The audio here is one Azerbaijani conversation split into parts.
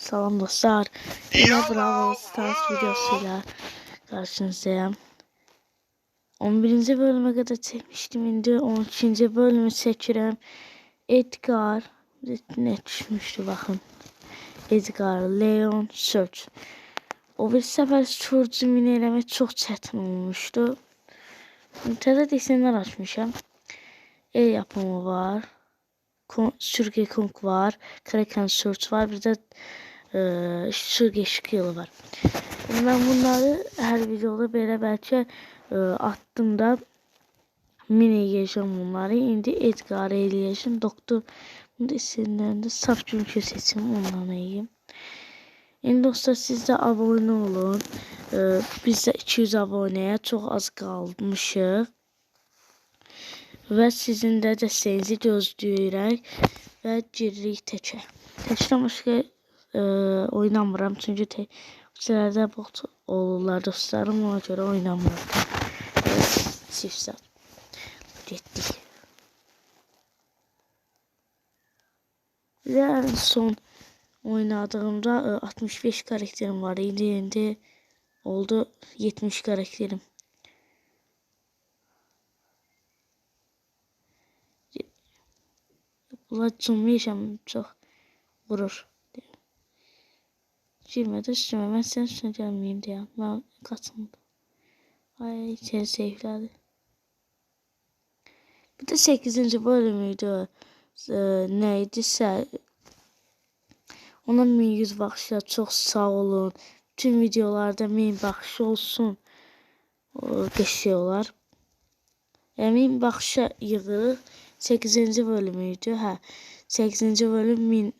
Salam dostlar. Yine Brawl Stars videosuyla karşınızdayım. 11. bölüme kadar çekmiştim. Şimdi 13. bölümü çekiyorum. Edgar ne düşmüştü bakın. Edgar, Leon, Search. O bir sefer Search'ü mini eləmək çox çətin olmuşdu. Təzə desenlər açmışam. El yapımı var. Sürge Kong var. Kraken Search var. Bir de Sürge Şıkılı var. Ben bunları her videoda belə bəlkə attım da mini yiyeceğim bunları. İndi Edgar'ı eləyəcəm. Doktor bunu da isimlərində saf çünkü seçim ondan iyiyim. İndi dostlar siz de abone olun. Biz de 200 aboneye çok az kalmışıq. Və sizin də dəstəyinizi gözləyirək və giririk təkə. Təkdən başqa oynamıram çünki təklərdə bot olurlar dostlarım, ona görə oynamıram. Çiftsə getdik. Və en son oynadığımda 65 karakterim var idi, indi oldu 70 karakterim. Bunlar cümleyeceğim çok vurur. Girmedi üstüme, ben senin üstüne gelmeyeyim diye. Ben katıldım. Ay içeri seyfledi. Bir de 8. bölümüydü. Neydisə. Ona 1100 baxışlar, çok sağ olun. Tüm videolarda 1000 baxış olsun. Geçiyorlar. 1000 baxışa yığırıq. 8. bölümüydü. Hə. 8. bölüm 1000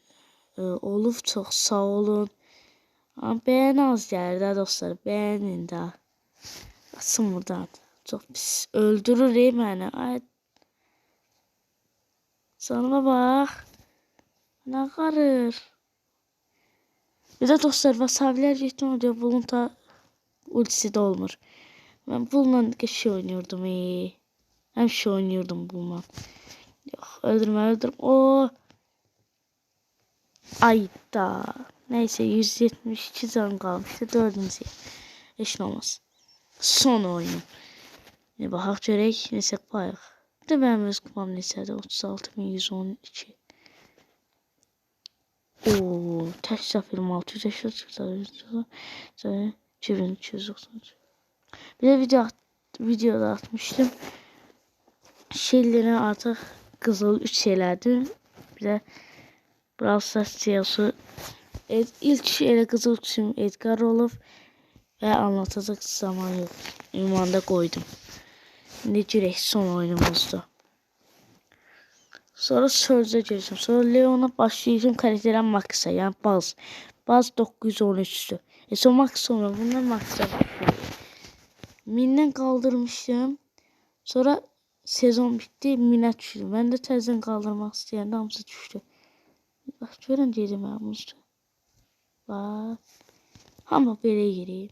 olub, çox sağ olun. Amma beğen az gəlir də dostlar. Beğenin də. Açın buradan. Çox pis. Öldürür məni. Ay. Canıma bax. Nə qarır. Bir də dostlar vasavilər getdim o diyor. Bunun da ultisi de olmur. Ben bununla şey oynuyordum. Hem şey oynuyordum bununla. Yok öldürme. O. Ayda. Neyse 172 can kalmıştı. 4. Heç nə olmaz. Son oyun. Baxaq görək neçə bayıq. Bir də mənim öz kupam neçədir? 36112. Ooo. Tək zəfirim 600 2293. Bir de videoda atmıştım. Şeylerin artık kızıl 3 şeylerdi. Bir de Brawl Stars CEO'su ilk şeyle kızıl üçün Edgar olub ve anlatacak zaman yok. Ünvanda koydum. Ne direkt son oyunumuzdu. Sonra Surge'a gireceğim. Sonra Leon'a başlayacağım karakterden Max'a yani Buzz. Buzz 913'tü. Son Max sonra bundan Max'a başlıyorum. Mindən kaldırmıştım. Sonra sezon bitti. Minə düşdüm. Ben de təzdən kaldırmak istəyəndə hamısı düşdü. Bak görün dedim ben bunu. Bak. Amma belə yeriyim.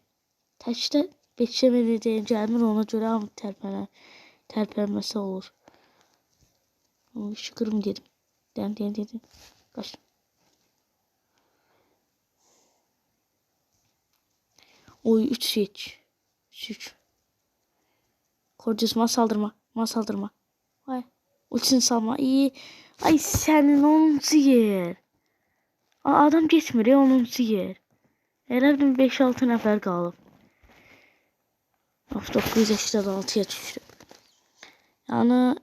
Təkdə bekləyəcəyim gəlmir ona görə hamı tərpənməsi olur. Ama şükürüm dedim. Dedim. Kaçtım. Oy 3 hiç. 3. Korcusuma saldırma. Ay. Ultisini salma. İyi. Ay senin 10. yer. Adam geçmir ya 10. yer. Herhalde 5-6 nəfər qalıb. Of 986'ya düşdü. Yani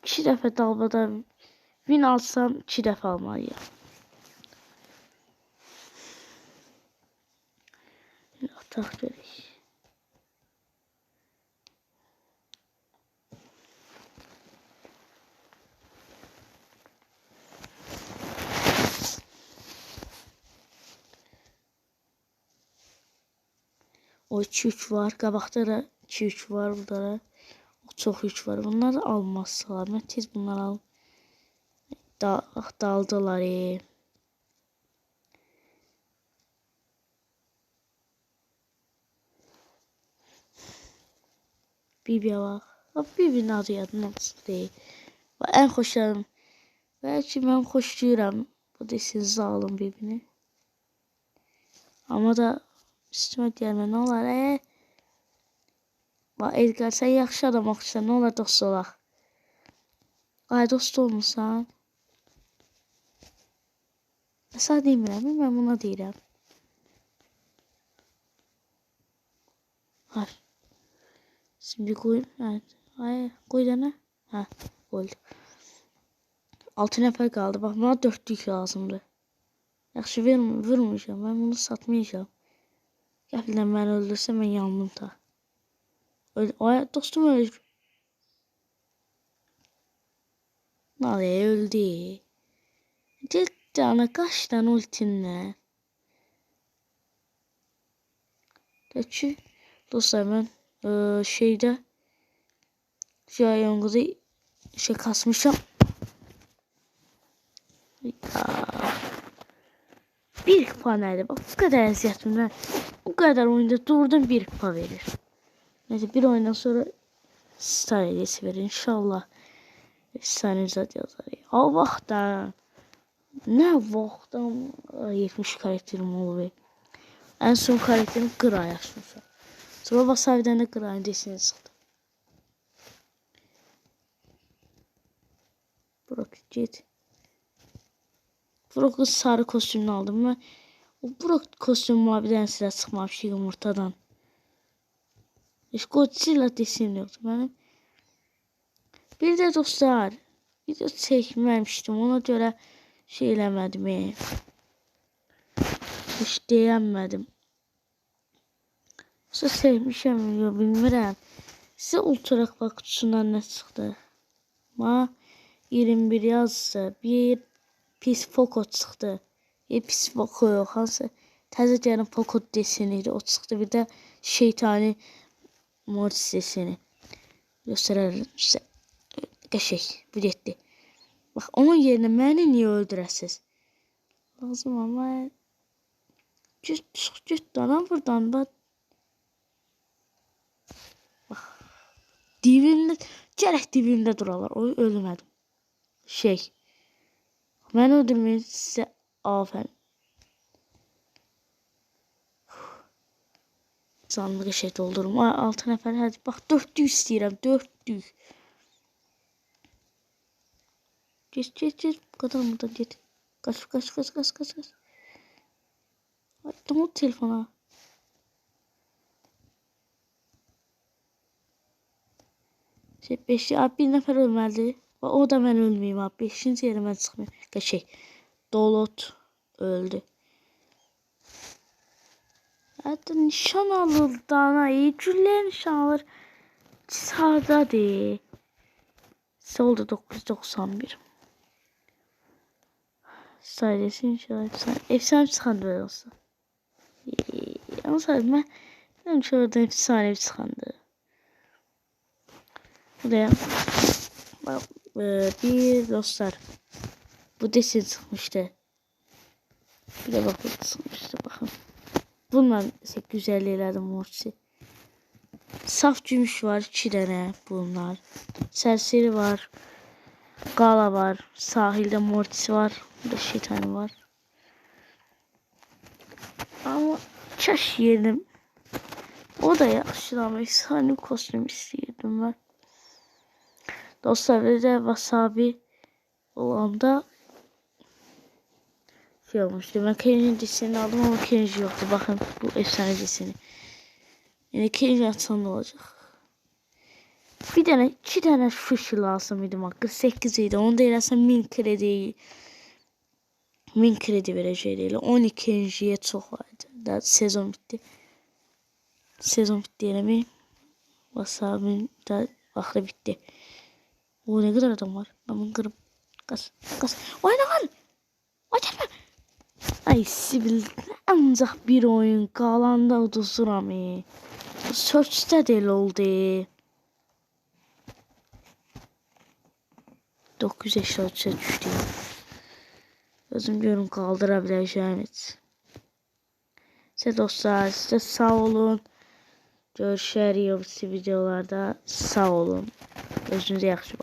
2 dəfə dalbada win alsam 2 dəfə almalıyım. Ataq görək. O 2-3 var. Qabaqda da 2-3 var. Burada da çok 3 var. Bunlar da almazsalar. Ben tez bunları al. Daldılar. Bibi'ye bak. Bibi'nin adı yadımdan değil. En hoşlarım. Belki ben hoşluyorum. Bu desin zalim Bibi'ni. Amma da üstümə gəlmə, nə olar, Bax, Edgar, sən yaxşı adam oxusan, nə olar dost olaq? Ay, dost olmursan? Sən demirəm, mən buna deyirəm. Var. Şimdi koyayım. Evet. Ay, koy dene. Ha, oldu. 6 nəfər qaldı. Bax, bana 4lük lazımdır. Yaxşı, vurmayacağım. Ben bunu satmayacağım. Qəfildən məni öldürsə, mən yandım ta. Ay, dostum ölür. Nalaya öldü. Ciddi ana, kaç tane ultinlə? Ki, dostlar, mən şeydə Jayong'u kasmışam. Bir kupa nerede? Bak, bu kadar əziyyətimdən, bu kadar oyunda durdum, bir kupa verir. Neyse, bir oyundan sonra star hediyesi verir inşallah. Efsane zat yazar. Ha vaxtdan. Ne vaxtdan 70 karakterim oldu. En son karakterim Qray açmışam. Sonra Wasabi'den de Qray'ın desini çıxdı. Brock git. Brock'un sarı kostümünü aldım ben. O Brock kostümü maviden silah çıkmamış yumurtadan. Hiç Godzilla deseni yoktu benim. Bir de dostlar, video çekmemiştim, ona göre şey eləmədim. Hiç deyəmədim. Nasıl sevmişəm, bilmirəm. Size ultra kutusundan ne çıktı? Ma 21 yazsa bir pis Poco çıxdı. Pis Poco yox, hansı təzə gələn Poco deseniydi, o çıxdı. Bir də şeytani Mortis deseni. Göstərərəm sizə. Qəşək, bu getdi. Bax, onun yerinə məni niyə öldürəsiz? Lazım ama Git lan buradan bak. Bax. Dibində, gərək dibində duralar. O ölmədim. Mən öldürməyin sizə afərin. Canlı qəşək doldurum. 6 nəfər, hadi. Bax, 400 istəyirəm, 400. Geç. Bu kadar buradan git. Kaç. Ay, tamam telefona. Beşli abi, bir nəfər ölməlidir. O da mən ölməyim abi. 5-ci yerə mən çıxmayayım. Qəşək. Dolot öldü. Hətta nişan alırdı ana. Güllər nişan alır. Sağdadır. Oldu 991. Sadece inşallah efsane çıxandı böyle olsa. Ama sadece ben şurada efsane çıxandı. Buraya bir dostlar, bu desen çıkmıştı. Bir de bakın çıkmıştı, bakın. Bunlar 850 elədim Mortis'i. Saf gümüş var 2 tane bunlar. Serseri var. Gala var. Sahilde Mortis var. Burada şeytanı var. Ama çaş yedim. O da yaxşılamış. Efsane kostüm istəyirdim ben. Dostlar, bir de Wasabi olanda şey olmuştu. Ben Kenji'nin disini aldım ama Kenji yoktu. Bakın bu efsane disini. Yani Kenji atsan ne olacak? Bir tane, 2 tane fışı lazım idi. 48 idi. Onu da eləsəm 1000 kredi verəcəkdi. Elə 12-ciyə çox vardı. Daha sezon bitti. Sezon bitti eləmi. Wasabi'nin da vaxtı bitti. O ne kadar adam var. Ben bunu kırıp kas. Oyna var. Oyna. Ay Sibil, ancak bir oyun qalanda uduzuram. Search'də də elə oldu. 983'e düştü. Özüm görün qaldıra biləcəyim heç. Size dostlar, size sağ olun. Görüşərik videolarda. Sağ olun. Özünüzə yaxşı bakın.